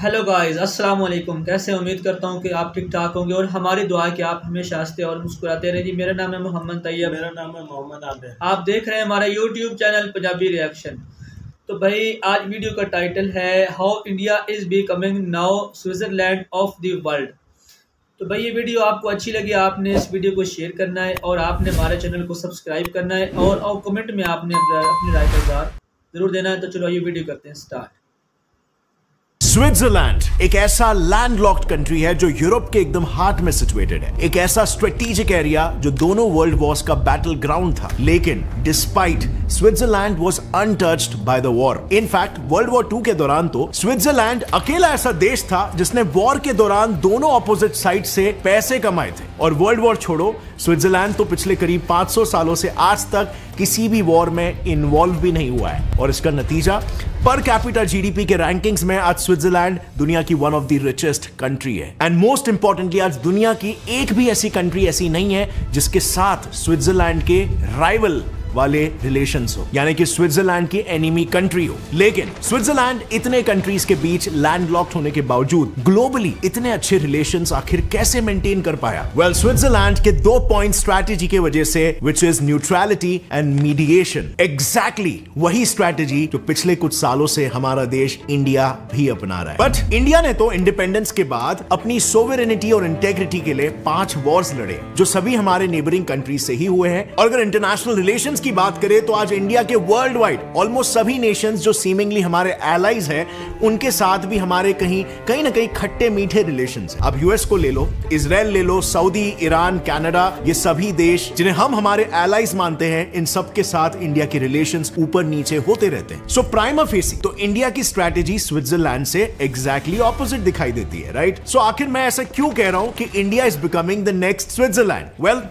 Hello guys, अस्सलाम वालेकुम। कैसे उम्मीद करता हूँ कि आप ठीक ठाक होंगे और हमारी दुआ है कि आप हमेशा हंसते और मुस्कुराते रहे। जी, मेरा नाम है मोहम्मद तैयब। मेरा नाम है मोहम्मद आबिद। आप देख रहे हैं हमारा यूट्यूब चैनल पंजाबी रिएक्शन। तो भाई, आज वीडियो का टाइटल है how India is becoming now Switzerland of the world. तो भाई, ये वीडियो आपको अच्छी लगी, आपने इस वीडियो को शेयर करना है और आपने हमारे चैनल को सब्सक्राइब करना है और कमेंट में आपने अपनी राय का इज़हार ज़रूर देना है। तो चलो ये वीडियो करते हैं स्टार्ट। स्विट्जरलैंड एक ऐसा लैंडलॉक्ड कंट्री है जो यूरोप के एकदम हार्ट में सिचुएटेड है। एक ऐसा स्ट्रेटेजिक एरिया जो दोनों वर्ल्ड वॉर्स का बैटल ग्राउंड था। लेकिन despite Switzerland was untouched by the war. In fact world war 2 के दौरान तो स्विट्जरलैंड अकेला ऐसा देश था जिसने वॉर के दौरान दोनों ऑपोजिट साइड से पैसे कमाए थे। और वर्ल्ड वॉर छोड़ो, स्विट्जरलैंड तो पिछले करीब 500 सालों से आज तक किसी भी वॉर में इन्वॉल्व भी नहीं हुआ है। और इसका नतीजा पर कैपिटा जीडीपी के रैंकिंग्स में आज स्विट्जरलैंड दुनिया की one of the richest country है। एंड मोस्ट इंपॉर्टेंटली, आज दुनिया की एक भी ऐसी कंट्री ऐसी नहीं है जिसके साथ स्विट्जरलैंड के राइवल वाले रिलेशंस हो, यानी कि स्विट्जरलैंड की एनिमी कंट्री हो। लेकिन स्विट्जरलैंड इतने कंट्रीज के बीच लैंडलॉक्ड होने के बावजूद ग्लोबली इतने अच्छे रिलेशंस आखिर कैसे मेंटेन कर पाया? वेल, स्विट्जरलैंड के 2 पॉइंट स्ट्रैटेजी की वजह से, which is neutrality and mediation. Exactly वही स्ट्रैटेजी जो पिछले कुछ सालों से हमारा देश इंडिया भी अपना रहा है। बट इंडिया ने तो इंडिपेंडेंस के बाद अपनी सोवरेनिटी और इंटेग्रिटी के लिए 5 वॉर्स लड़े, जो सभी हमारे नेबरिंग कंट्रीज से ही हुए हैं। और अगर इंटरनेशनल रिलेशंस की बात करें तो आज इंडिया के वर्ल्ड वाइड ऑलमोस्ट सभी नेशंस जो सीमिंगली हमारे एलाइज हैं, उनके साथ भी हमारे कहीं ना कहीं खट्टे मीठे रिलेशंस हैं। अब यूएस को ले लो, इजराइल ले लो, सऊदी, ईरान, कनाडा, ये सभी देश जिन्हें हम हमारे एलाइज मानते हैं, इन सब के साथ इंडिया के रिलेशंस ऊपर नीचे होते रहते हैं। सो प्राइमा फेसी तो इंडिया की स्ट्रैटेजी स्विट्जरलैंड से एग्जैक्टली ऑपोजिट दिखाई देती है, राइट? सो आखिर मैं ऐसा क्यों कह रहा हूं कि India is becoming the next Switzerland? Well,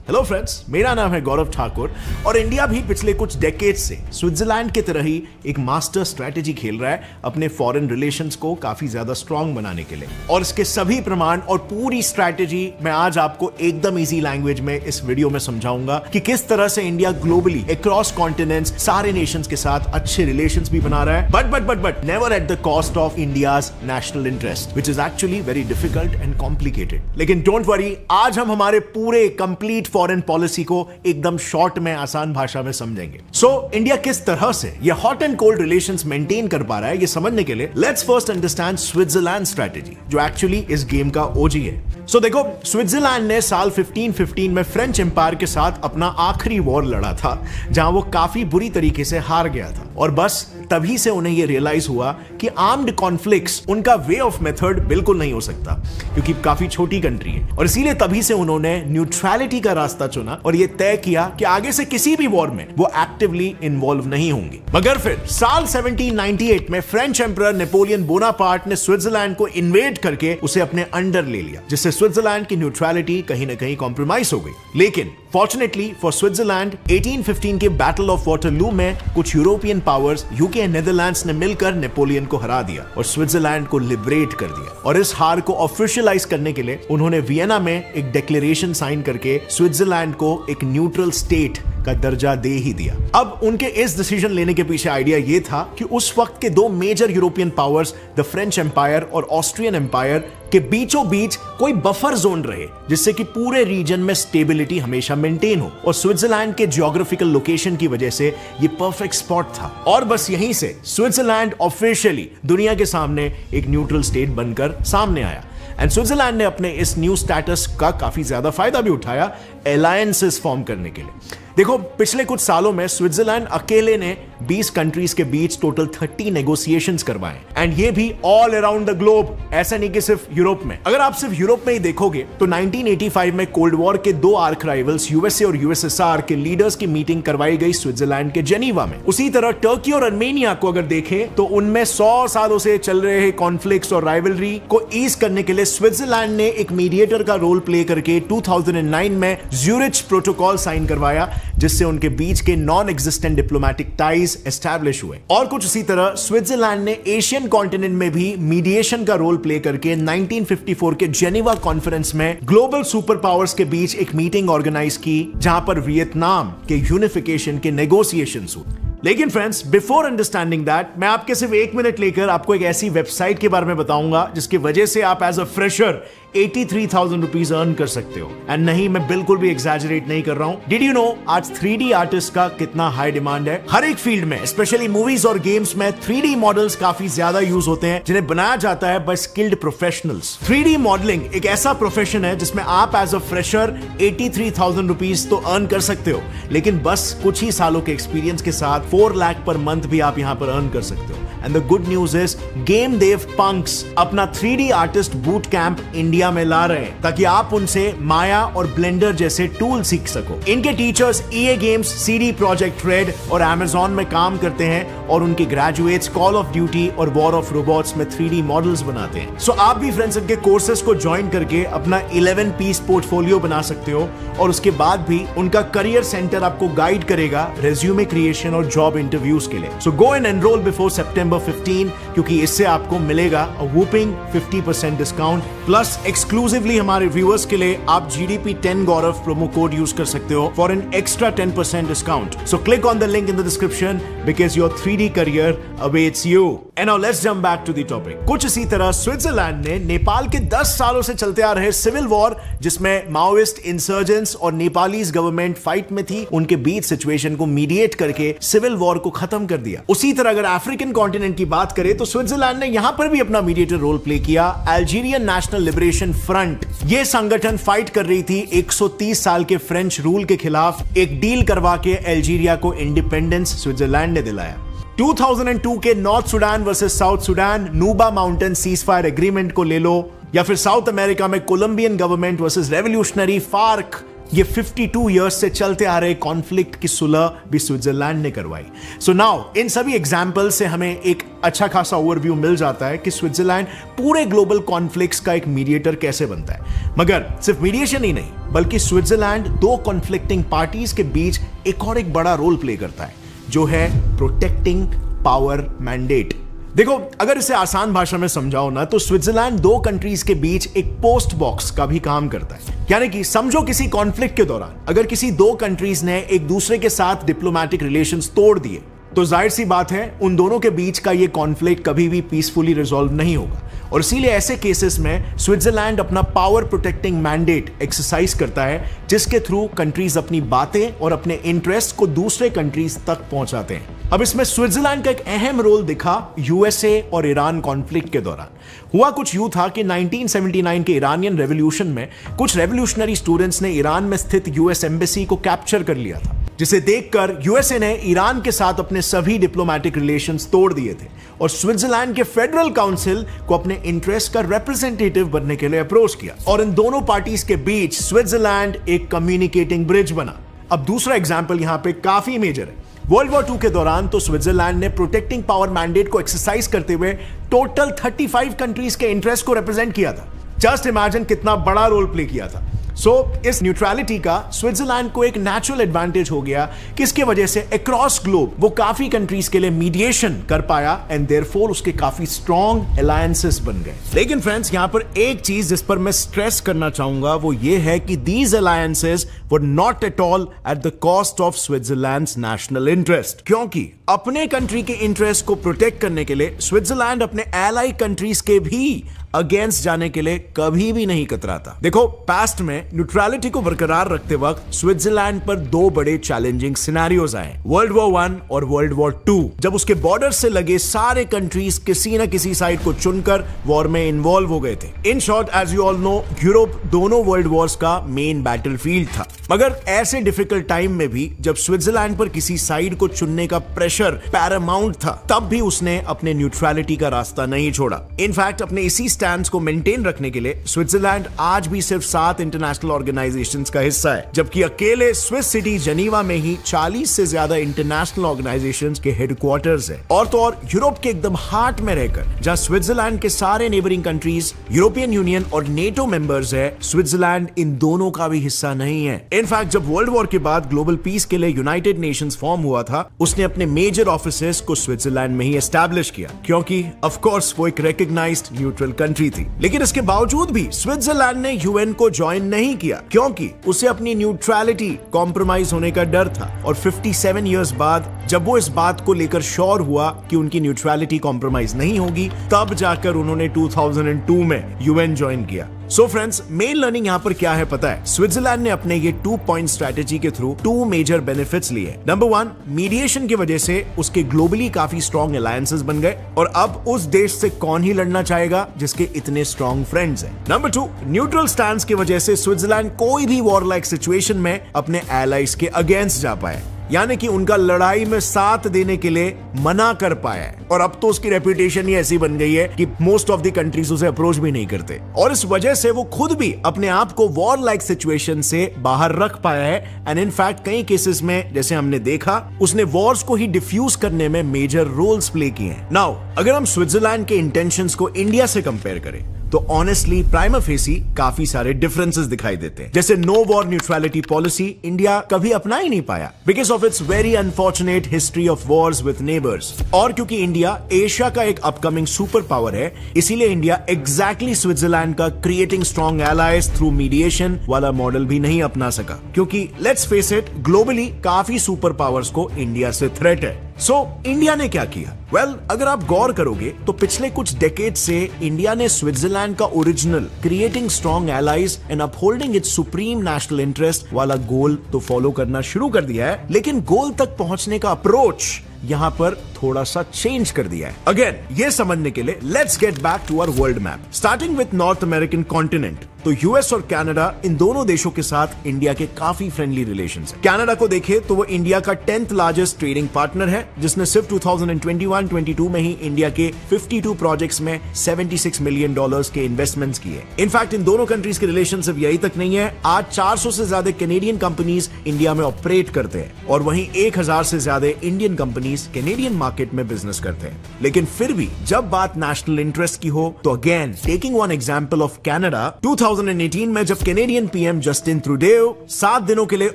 hello friends, मेरा नाम है गौरव ठाकुर और इंडिया भी पिछले कुछ डेकेड से स्विट्जरलैंड की तरह ही एक मास्टर स्ट्रैटेजी खेल रहा है अपने फॉरेन रिलेशंस को काफी ज्यादा स्ट्रांग बनाने के लिए। और इसके सभी प्रमाण और पूरी स्ट्रैटेजी मैं आज आपको एकदम इजी लैंग्वेज में इस वीडियो में समझाऊंगा कि किस तरह से इंडिया ग्लोबली अक्रॉस कॉन्टिनेंट्स सारे नेशंस के साथ अच्छे रिलेशंस भी बना रहा है, but never eight the cost of India's national interest, which is actually very difficult and complicated. लेकिन डोंट वरी, आज हम हमारे पूरे कंप्लीट फॉरेन पॉलिसी को एकदम शॉर्ट में आसान भाषा में समझेंगे। सो इंडिया किस तरह से ये hot and cold relations maintain कर पा रहा है, ये समझने के लिए let's first understand Switzerland strategy, जो एक्चुअली इस गेम का ओजी है। सो देखो, स्विट्जरलैंड ने साल 1515 में फ्रेंच एम्पायर के साथ अपना आखिरी वॉर लड़ा था, जहां वो काफी बुरी तरीके से हार गया था। और बस तभी से उन्हें यह रियलाइज हुआ कि आर्म्ड कॉन्फ्लिक्ट्स उनका वे ऑफ मेथड बिल्कुल नहीं हो सकता, क्योंकि काफी छोटी कंट्री है। और इसीलिए तभी से उन्होंने न्यूट्रलिटी का रास्ता चुना और यह तय किया कि आगे से किसी भी वॉर में वो एक्टिवली इन्वॉल्व नहीं होंगे। मगर फिर साल 1798 में फ्रेंच एम्परर नेपोलियन बोनापार्ट ने स्विट्जरलैंड को इन्वेड करके उसे अपने अंडर ले लिया, जिससे स्विट्जरलैंड की न्यूट्रलिटी कहीं ना कहीं कॉम्प्रोमाइज हो गई। लेकिन फॉर्चुनेटली फॉर स्विट्जरलैंड, 1815 के बैटल ऑफ वाटरलू में कुछ European powers UK and Netherlands ने मिलकर नेपोलियन को हरा दिया और स्विट्जरलैंड को लिबरेट कर दिया। और इस हार को ऑफिशियलाइज करने के लिए उन्होंने वियना में एक डिक्लेरेशन साइन करके स्विट्जरलैंड को एक न्यूट्रल स्टेट का दर्जा दे ही दिया। अब उनके इस डिसीजन लेने के पीछे आइडिया यह था कि उस वक्त के 2 major European powers, the French empire और ऑस्ट्रियन एम्पायर, के बीचों बीच कोई बफर जोन रहे, जिससे कि पूरे रीजन में स्टेबिलिटी हमेशा मेंटेन हो। और स्विट्जरलैंड के जियोग्राफिकल लोकेशन की वजह से ये परफेक्ट स्पॉट था। और बस यहीं से स्विट्जरलैंड ऑफिशियली दुनिया के सामने एक न्यूट्रल स्टेट बनकर सामने आया। एंड स्विट्जरलैंड ने अपने इस न्यू स्टेटस का काफी ज्यादा फायदा भी उठाया अलायंसेस फॉर्म करने के लिए। देखो, पिछले कुछ सालों में स्विट्जरलैंड अकेले ने 20 कंट्रीज के बीच टोटल 30 नेगोशिएशंस करवाए, एंड ये भी ऑल अराउंड द ग्लोब, ऐसा नहीं कि सिर्फ यूरोप में। अगर आप सिर्फ यूरोप में ही देखोगे तो 1985 में कोल्ड वॉर के 2 आर्क राइवल्स यूएसए और यूएसएसआर के लीडर्स की मीटिंग करवाई गई स्विट्जरलैंड के जेनीवा में। उसी तरह टर्की और अर्मेनिया को अगर देखें तो उनमें 100 सालों से चल रहे कॉन्फ्लिक्ट्स और राइवलरी को ईज करने के लिए स्विट्जरलैंड ने एक मीडिएटर का रोल प्ले करके 2009 में ज्यूरिच प्रोटोकॉल साइन करवाया, जिससे उनके बीच के non existent diplomatic ties establish हुए। और कुछ इसी तरह स्विट्जरलैंड ने एशियन कॉन्टिनेंट में भी मीडिएशन का रोल प्ले करके 1954 के जेनीवा कॉन्फ्रेंस में ग्लोबल सुपर पावर्स के बीच एक मीटिंग ऑर्गेनाइज की, जहां पर वियतनाम के यूनिफिकेशन के नेगोशिएशंस हुए। लेकिन फ्रेंड्स, बिफोर अंडरस्टैंडिंग दैट, मैं आपके सिर्फ 1 मिनट लेकर आपको एक ऐसी वेबसाइट के बारे में बताऊंगा जिसकी वजह से आप as a fresher 83,000 rupees earn कर सकते हो। एंड नहीं, मैं बिल्कुल भी एग्जैजरेट नहीं कर रहा हूं। डिड यू नो आज 3D आर्टिस्ट का कितना हाई डिमांड है? हर एक फील्ड में, स्पेशली मूवीज और गेम्स में 3D मॉडल्स काफी ज्यादा यूज होते हैं, जिन्हें बनाया जाता है bye skilled professionals. 3D modelling एक ऐसा प्रोफेशन है जिसमें आप एज अ फ्रेशर 83,000 रुपीज तो अर्न कर सकते हो, लेकिन बस कुछ ही सालों के एक्सपीरियंस के साथ 4 लाख पर मंथ भी आप यहां पर अर्न कर सकते हो। And the good news is game dev punks अपना 3D artist boot camp India में ला रहे हैं ताकि आप उनसे माया और ब्लेंडर जैसे टूल सीख सको। इनके teachers EA games, CD project red और Amazon में काम करते हैं और उनके ग्रेजुएट्स कॉल ऑफ ड्यूटी और वॉर ऑफ रोबोट्स में 3D मॉडल्स बनाते हैं। सो आप भी फ्रेंड्स इनके कोर्सेज को ज्वाइन करके अपना 11 पीस पोर्टफोलियो बना सकते हो और उसके बाद भी उनका करियर सेंटर आपको गाइड करेगा रेज्यूमे क्रिएशन और जॉब इंटरव्यूज के लिए। So go and enrol before September 15 क्योंकि इससे आपको मिलेगा a whopping 50% discount plus exclusively हमारे व्यूअर्स के लिए आप GDP 10 Gaurav promo code use कर सकते हो for an extra 10% discount. So click on the link in the description because your 3D career awaits you. And now let's jump back to the topic. कुछ इसी तरह Switzerland ने नेपाल के 10 सालों से चलते आ रहे सिविल वॉर, जिसमें माओइस्ट, इंसर्जेंट्स और नेपालीज गवर्नमेंट फाइट में थी, उनके बीच सिचुएशन को मीडिएट करके सिविल वॉर को खत्म कर दिया। उसी तरह अगर अफ्रीकन कॉन्टिनेंट की बात करें तो स्विट्जरलैंड ने यहां पर भी अपना मीडिएटर रोल प्ले किया। अल्जीरियन नेशनल लिबरेशन फ्रंट, यह संगठन फाइट कर रही थी 130 साल के फ्रेंच रूल के खिलाफ। एक डील करवा के अल्जीरिया को इंडिपेंडेंस स्विट्जरलैंड ने दिलाया। 2002 के north Sudan versus south Sudan Nuba mountain ceasefire agreement को ले लो, या फिर साउथ अमेरिका में कोलंबियन गवर्नमेंट वर्सेस रेवोल्यूशनरी फार्क, ये 52 इयर्स से चलते आ रहे कॉन्फ्लिक्ट की सुलह भी स्विट्जरलैंड ने करवाई। सो नाउ इन सभी एग्जांपल से हमें एक अच्छा खासा ओवरव्यू मिल जाता है कि स्विट्जरलैंड पूरे ग्लोबल कॉन्फ्लिक्ट्स का एक मीडिएटर कैसे बनता है। मगर सिर्फ मीडिएशन ही नहीं, बल्कि स्विट्जरलैंड 2 कॉन्फ्लिक्टिंग पार्टीज के बीच एक और एक बड़ा रोल प्ले करता है, जो है प्रोटेक्टिंग पावर मैंडेट। देखो, अगर इसे आसान भाषा में समझाओ ना, तो स्विट्जरलैंड 2 कंट्रीज के बीच एक पोस्ट बॉक्स का भी काम करता है। यानी कि समझो किसी कॉन्फ्लिक्ट के दौरान अगर किसी 2 कंट्रीज ने एक दूसरे के साथ डिप्लोमेटिक रिलेशंस तोड़ दिए, तो जाहिर सी बात है उन दोनों के बीच का ये कॉन्फ्लिक्ट कभी भी पीसफुली रिजॉल्व नहीं होगा। और इसीलिए ऐसे केसेस में स्विट्जरलैंड अपना पावर प्रोटेक्टिंग मैंडेट एक्सरसाइज करता है, जिसके थ्रू कंट्रीज अपनी बातें और अपने इंटरेस्ट को दूसरे कंट्रीज तक पहुंचाते हैं। अब इसमें स्विट्जरलैंड का एक अहम रोल दिखा USA और ईरान कॉन्फ्लिक्ट के दौरान। हुआ कुछ यूं था कि 1979 के ईरानियन रेवोल्यूशन में कुछ रेवोल्यूशनरी स्टूडेंट्स ने ईरान में स्थित US एम्बेसी को कैप्चर कर लिया था, जिसे देखकर USA ने ईरान के साथ अपने सभी डिप्लोमेटिक रिलेशंस तोड़ दिए थे और स्विट्जरलैंड के फेडरल काउंसिल को अपने इंटरेस्ट का रिप्रेजेंटेटिव बनने के लिए अप्रोच किया और इन दोनों पार्टीज के बीच स्विट्जरलैंड एक कम्युनिकेटिंग ब्रिज बना। अब दूसरा एग्जाम्पल यहां पे काफी मेजर है। वर्ल्ड वॉर 2 के दौरान तो स्विट्जरलैंड ने प्रोटेक्टिंग पावर मैंडेट को एक्सरसाइज करते हुए टोटल 35 कंट्रीज के इंटरेस्ट को रिप्रेजेंट किया था। जस्ट इमेजिन कितना बड़ा रोल प्ले किया था। सो इस न्यूट्रलिटी का स्विट्जरलैंड को एक नेचुरल एडवांटेज हो गया कि इसके वजह से अक्रॉस ग्लोब वो काफी कंट्रीज के लिए मीडिएशन कर पाया एंड देयरफॉर उसके काफी स्ट्रॉन्ग अलायंसेस बन गए। लेकिन फ्रेंड्स, यहां पर एक चीज जिस पर मैं स्ट्रेस करना चाहूंगा वो ये है कि these alliances were not at all at the cost of Switzerland's national interest, क्योंकि अपने कंट्री के इंटरेस्ट को प्रोटेक्ट करने के लिए स्विट्जरलैंड अपने एलाई कंट्रीज के भी अगेंस्ट जाने के लिए कभी भी नहीं कतराता। देखो, पास्ट में न्यूट्रलिटी को बरकरार रखते वक्त स्विट्जरलैंड पर 2 बड़े चैलेंजिंग सिनेरियोज आए, वर्ल्ड वॉर 1 और वर्ल्ड वॉर 2, जब उसके बॉर्डर से लगे सारे कंट्रीज किसी न किसी साइड को चुनकर वॉर में इन्वॉल्व हो गए थे। In short, as you all know, Europe दोनों वर्ल्ड वॉर्स का मेन बैटलफील्ड था। मगर ऐसे डिफिकल्ट टाइम में भी जब स्विट्जरलैंड पर किसी साइड को चुनने का प्रेशर पैरामाउंट था, तब भी उसने अपने न्यूट्रलिटी का रास्ता नहीं छोड़ा। इनफैक्ट अपने इसी स्टैंड को मेंटेन रखने के लिए स्विट्जरलैंड आज भी सिर्फ 7 इंटरनेशनल ऑर्गेनाइजेशंस का हिस्सा है, जबकि अकेले स्विस सिटी जेनीवा में ही 40 से ज्यादा इंटरनेशनल ऑर्गेनाइजेशंस के हेडक्वार्टर्स है। और तो और यूरोप के एकदम हार्ट में रहकर, जहां स्विट्जरलैंड के सारे नेबरिंग कंट्रीज यूरोपियन यूनियन और नेटो मेंबर्स है, स्विट्जरलैंड इन दोनों का भी हिस्सा नहीं है। इनफैक्ट जब वर्ल्ड वॉर के बाद ग्लोबल पीस के लिए यूनाइटेड नेशंस फॉर्म हुआ था, उसने अपने मेजर ऑफिसेस को स्विट्जरलैंड में ही एस्टैब्लिश किया, क्योंकि ऑफ कोर्स वो एक रिकॉग्नाइज्ड न्यूट्रल कंट्री थी। लेकिन इसके बावजूद भी स्विट्जरलैंड ने यूएन को ज्वाइन नहीं किया, क्योंकि उसे अपनी न्यूट्रलिटी कॉम्प्रोमाइज होने का डर था। और 57 इयर्स बाद जब वो इस बात को लेकर श्योर हुआ कि उनकी न्यूट्रलिटी कॉम्प्रोमाइज नहीं होगी, तब जाकर उन्होंने 2002 में यूएन ज्वाइन किया। सो फ्रेंड्स, मेन लर्निंग यहां पर क्या है पता है? स्विट्जरलैंड ने अपने ये 2 पॉइंट स्ट्रेटेजी के थ्रू 2 मेजर बेनिफिट्स लिए। नंबर 1, मीडिएशन की वजह से उसके ग्लोबली काफी स्ट्रॉन्ग अलायंसेस बन गए, और अब उस देश से कौन ही लड़ना चाहेगा जिसके इतने स्ट्रॉन्ग फ्रेंड्स हैं। नंबर 2, न्यूट्रल स्टैंस की वजह से स्विट्जरलैंड कोई भी वॉर लाइक सिचुएशन में अपने एलाइज के अगेंस्ट जा पाए, यानी कि उनका लड़ाई में साथ देने के लिए मना कर पाया है। और अब तो उसकी रेपुटेशन ही ऐसी बन गई है कि मोस्ट ऑफ द कंट्रीज उसे अप्रोच भी नहीं करते, और इस वजह से वो खुद भी अपने आप को वॉर लाइक सिचुएशन से बाहर रख पाया है। एंड इनफैक्ट कई केसेस में, जैसे हमने देखा, उसने वॉर्स को ही डिफ्यूज करने में मेजर रोल्स प्ले किए हैं। नाउ अगर हम स्विट्जरलैंड के इंटेंशंस को इंडिया से कंपेयर करें तो ऑनेस्टली प्राइमा फेसी काफी सारे डिफरेंसेस दिखाई देते हैं। जैसे no war neutrality policy India कभी अपना ही नहीं पाया because of its very unfortunate history of wars with neighbours. और क्योंकि इंडिया एशिया का एक अपकमिंग सुपर पावर है, इसीलिए इंडिया एग्जैक्टली स्विट्जरलैंड का creating strong allies through mediation वाला मॉडल भी नहीं अपना सका, क्योंकि लेट्स फेस इट, ग्लोबली काफी सुपर पावर्स को इंडिया से थ्रेट है। सो इंडिया ने क्या किया? वेल, अगर आप गौर करोगे तो पिछले कुछ डेकेड से इंडिया ने स्विट्जरलैंड का original creating strong allies and upholding it's supreme national interest वाला गोल तो फॉलो करना शुरू कर दिया है, लेकिन गोल तक पहुंचने का अप्रोच यहां पर थोड़ा सा चेंज कर दिया है। अगेन, ये समझने के लिए let's get back to our world map, starting with North American continent. तो यूएस और कनाडा, इन दोनों देशों के साथ इंडिया के काफी फ्रेंडली रिलेशंस हैं। कनाडा को देखें तो वो इंडिया का 10th लार्जेस्ट ट्रेडिंग पार्टनर है, जिसने सिर्फ 2021-22 में ही इंडिया के 52 प्रोजेक्ट्स में $76 मिलियन के इन्वेस्टमेंट्स किए। इनफैक्ट इन दोनों कंट्रीज के रिलेशन सिर्फ यही तक नहीं है, आज 400 से ज्यादा कैनेडियन कंपनीज इंडिया में ऑपरेट करते हैं, और वहीं 1000 से ज्यादा इंडियन कंपनीज कैनेडियन मार्केट में बिजनेस करते हैं। लेकिन फिर भी जब बात नेशनल इंटरेस्ट की हो तो again, taking one example of Canada, 2018 में जब कैनेडियन पीएम जस्टिन ट्रूडेओ 7 दिनों के लिए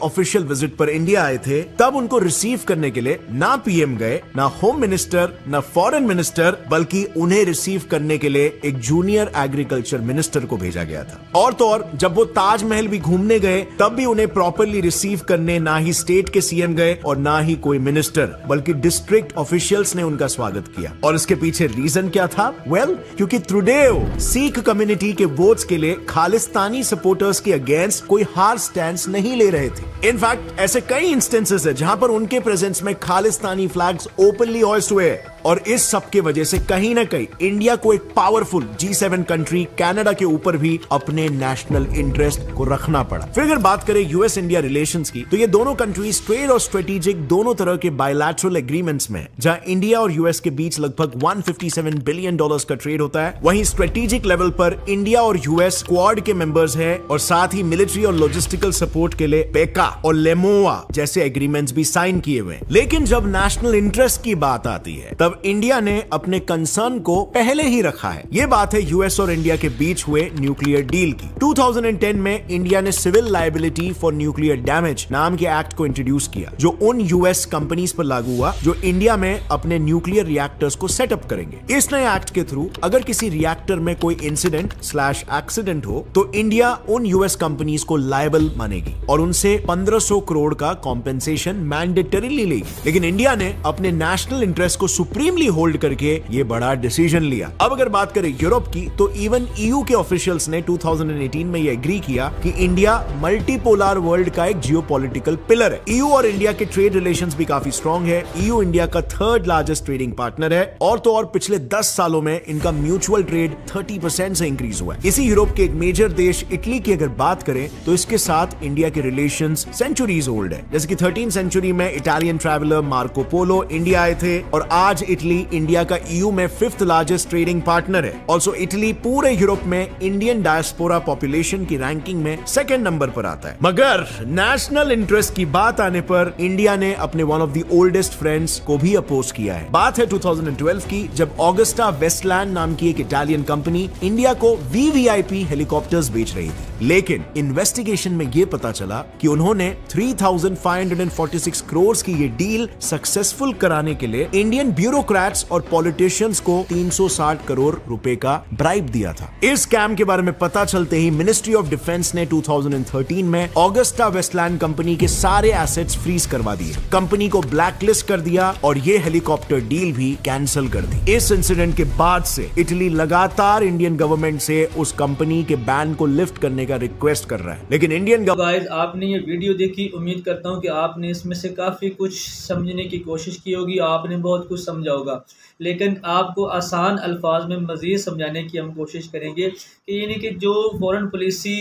ऑफिशियल विजिट पर इंडिया आए थे, तब उनको रिसीव करने के लिए ना पीएम गए, ना होम मिनिस्टर, ना फॉरेन मिनिस्टर, बल्कि उन्हें रिसीव करने के लिए एक जूनियर एग्रीकल्चर मिनिस्टर को भेजा गया था। और तो और जब वो ताजमहल भी घूमने गए, तब भी उन्हें प्रॉपरली रिसीव करने ना ही स्टेट के सीएम गए और ना ही कोई मिनिस्टर, बल्कि डिस्ट्रिक्ट ऑफिशियल्स ने उनका स्वागत किया। और इसके पीछे रीजन क्या था? वेल, क्योंकि ट्रूडेओ सिख कम्युनिटी के वोट्स के लिए खालिस्तानी सपोर्टर्स के अगेंस्ट कोई हार्ड स्टैंड नहीं ले रहे थे। इनफैक्ट ऐसे कई इंस्टेंसेस है जहां पर उनके प्रेजेंस में खालिस्तानी फ्लैग्स ओपनली होइस्ट हुए, और इस सब के वजह से कहीं ना कहीं इंडिया को एक पावरफुल G7 कंट्री कनाडा के ऊपर भी अपने नेशनल इंटरेस्ट को रखना पड़ा। फिर अगर बात करें यूएस इंडिया रिलेशंस की, तो ये दोनों कंट्रीज ट्रेड और स्ट्रेटेजिक दोनों तरह के बायलैटरल एग्रीमेंट्स में, जहां इंडिया और यूएस के बीच लगभग $157 बिलियन का ट्रेड होता है, वहीं स्ट्रेटेजिक लेवल पर इंडिया और यूएस क्वाड के मेंबर्स हैं, और साथ ही मिलिट्री और लॉजिस्टिकल सपोर्ट के लिए पेका और लेमोआ जैसे एग्रीमेंट्स भी साइन किए हुए। लेकिन जब नेशनल इंटरेस्ट की बात आती है, तब इंडिया ने अपने कंसर्न को पहले ही रखा है। यह बात है यूएस और इंडिया के बीच हुए न्यूक्लियर डील की। 2010 में इंडिया ने civil liability for nuclear damage नाम के एक्ट को इंट्रोड्यूस किया, जो उन यूएस कंपनीज पर लागू हुआ जो इंडिया में अपने न्यूक्लियर रिएक्टर्स को सेटअप करेंगे। इस नए एक्ट के थ्रू अगर किसी रिएक्टर में कोई इंसिडेंट/एक्सीडेंट हो, तो इंडिया उन यूएस कंपनीज को लायबल मानेगी और उनसे 1500 करोड़ का कॉम्पेंसेशन मैंडेटरीली लेगी। लेकिन इंडिया ने अपने नेशनल इंटरेस्ट को सुप्रीमली होल्ड करके ये बड़ा डिसीजन लिया। अब अगर बात करें यूरोप की, तो इवन ईयू के ऑफिशियल्स ने 2018 में ये एग्री किया कि इंडिया मल्टीपोलर वर्ल्ड का एक जियोपॉलिटिकल पिलर है। ईयू और इंडिया के ट्रेड रिलेशंस भी काफी स्ट्रांग है। ईयू इंडिया का 3rd लार्जेस्ट ट्रेडिंग पार्टनर है, और तो और पिछले 10 सालों में इनका म्यूचुअल ट्रेड 30% से इंक्रीज हुआ है। इसी यूरोप के एक मेजर देश इटली की अगर बात करें, तो इसके साथ इंडिया के रिलेशंस सेंचुरीज ओल्ड है। जैसे कि 13th सेंचुरी में Italian traveller Marco Polo India आए थे, और आज इटली इंडिया का ईयू में 5th लार्जेस्ट ट्रेडिंग पार्टनर है। ऑल्सो इटली पूरे यूरोप में इंडियन डायस्पोरा पॉपुलेशन की रैंकिंग में 2nd नंबर पर आता है। मगर नेशनल इंटरेस्ट की बात आने पर इंडिया ने अपने one of the oldest friends को भी अपोज किया है। बात है 2012 की, जब ऑगस्टा वेस्टलैंड नाम की एक इटालियन कंपनी इंडिया को VVIP हेलीकॉप्टर हेलीकॉप्टर्स बेच रही थी। लेकिन इन्वेस्टिगेशन में यह पता चला कि उन्होंने 3,546 करोड़ की ये डील सक्सेसफुल कराने के लिए इंडियन ब्यूरोक्रेट्स और पॉलिटिशियंस को 360 करोड़ रुपए का ब्राइब दिया था। इस स्कैम के बारे में पता चलते ही मिनिस्ट्री ऑफ डिफेंस ने 2013 में ऑगस्टा वेस्टलैंड कंपनी के सारे एसेट्स फ्रीज करवा दिए, कंपनी को ब्लैकलिस्ट कर दिया और ये हेलीकॉप्टर डील भी कैंसिल कर दी। इस इंसिडेंट के बाद से इटली लगातार इंडियन गवर्नमेंट से उस कंपनी के बैन को लिफ्ट करने का रिक्वेस्ट कर रहा है, लेकिन इंडियन गाइस आपने ये वीडियो देखी, उम्मीद करता हूं कि आपने इसमें से काफ़ी कुछ समझने की कोशिश की होगी, आपने बहुत कुछ समझा होगा। लेकिन आपको आसान अल्फाज में मज़ीद समझाने की हम कोशिश करेंगे कि यानी कि जो फॉरेन पॉलिसी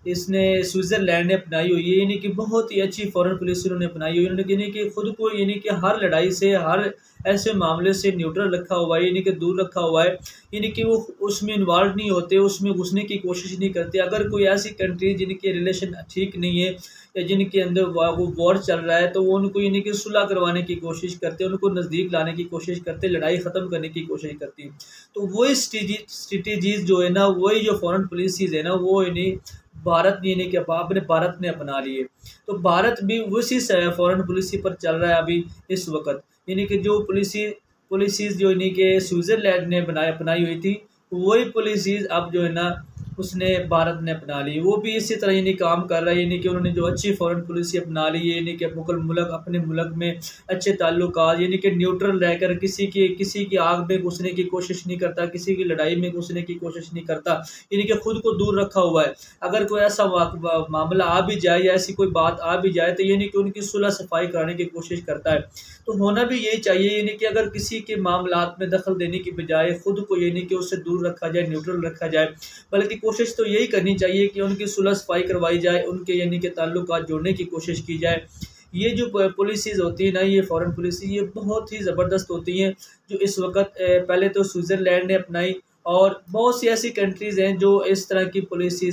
इसने स्विट्ज़रलैंड ने अपनाई हुई है, यानी कि बहुत ही अच्छी फॉरेन पॉलिसी उन्होंने अपनाई हुई है, यानी कि खुद को यानी कि हर लड़ाई से, हर ऐसे मामले से न्यूट्रल रखा हुआ है, यानी कि दूर रखा हुआ है, यानी कि वो उसमें इन्वॉल्व नहीं होते, उसमें घुसने की कोशिश नहीं करते। अगर कोई ऐसी कंट्री जिनके रिलेशन ठीक नहीं है या जिनके अंदर वो वॉर चल रहा है, तो वो उनको यानी कि सुलह करवाने की कोशिश करते हैं, उनको नज़दीक लाने की कोशिश करते हैं, लड़ाई ख़त्म करने की कोशिश करती हैं। तो वही स्ट्रेटेजीज जो है ना, वही जो फॉरेन पॉलिसीज़ है ना, वो यानी भारत यानी कि अपने भारत ने अपना लिए। तो भारत भी उसी फॉरेन पॉलिसी पर चल रहा है अभी इस वक्त, यानी कि जो पॉलिसीज़ जो यानी कि स्विट्ज़रलैंड ने अपनाई हुई थी, वही पॉलिसीज़ अब जो है ना उसने भारत ने अपना ली। वो भी इसी तरह यानी काम कर रहा है, यानी कि उन्होंने जो अच्छी फॉरेन पॉलिसी अपना ली है, यानी कि मुल्क अपने मुल्क में अच्छे ताल्लुकात, यानी कि न्यूट्रल रहकर किसी की आग में घुसने की कोशिश नहीं करता, किसी की लड़ाई में घुसने की कोशिश नहीं करता, यानी कि खुद को दूर रखा हुआ है। अगर कोई ऐसा मामला आ भी जाए या ऐसी कोई बात आ भी जाए, तो यानी कि उनकी सुलह सफाई कराने की कोशिश करता है। तो होना भी यही चाहिए, यानी कि अगर किसी के मामलात में दखल देने की बजाय खुद को यानी कि उससे दूर रखा जाए, न्यूट्रल रखा जाए, बल्कि कोशिश तो यही करनी चाहिए कि उनकी सुलह सफाई करवाई जाए, उनके यानी कि ताल्लुकात जोड़ने की कोशिश की जाए। ये जो पॉलिसीज़ होती है ना, ये फॉरेन पॉलिसी, ये बहुत ही ज़बरदस्त होती हैं, जो इस वक्त पहले तो स्विट्ज़रलैंड ने अपनाई और बहुत सी ऐसी कंट्रीज़ हैं जो इस तरह की पॉलिसी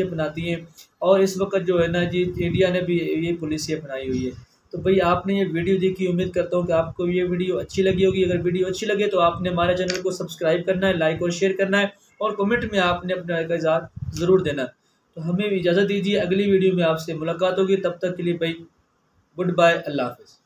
अपनाती हैं और इस वक्त जो है ना जी, इंडिया ने भी ये पॉलिसी अपनाई हुई है। तो भाई आपने ये वीडियो देखी, उम्मीद करता हूँ कि आपको ये वीडियो अच्छी लगी होगी। अगर वीडियो अच्छी लगे तो आपने हमारे चैनल को सब्सक्राइब करना है, लाइक और शेयर करना है और कमेंट में आपने अपना इजाज़त ज़रूर देना है। तो हमें इजाज़त दीजिए, अगली वीडियो में आपसे मुलाकात होगी, तब तक के लिए भाई गुड बाय, अल्लाह हाफ़िज़।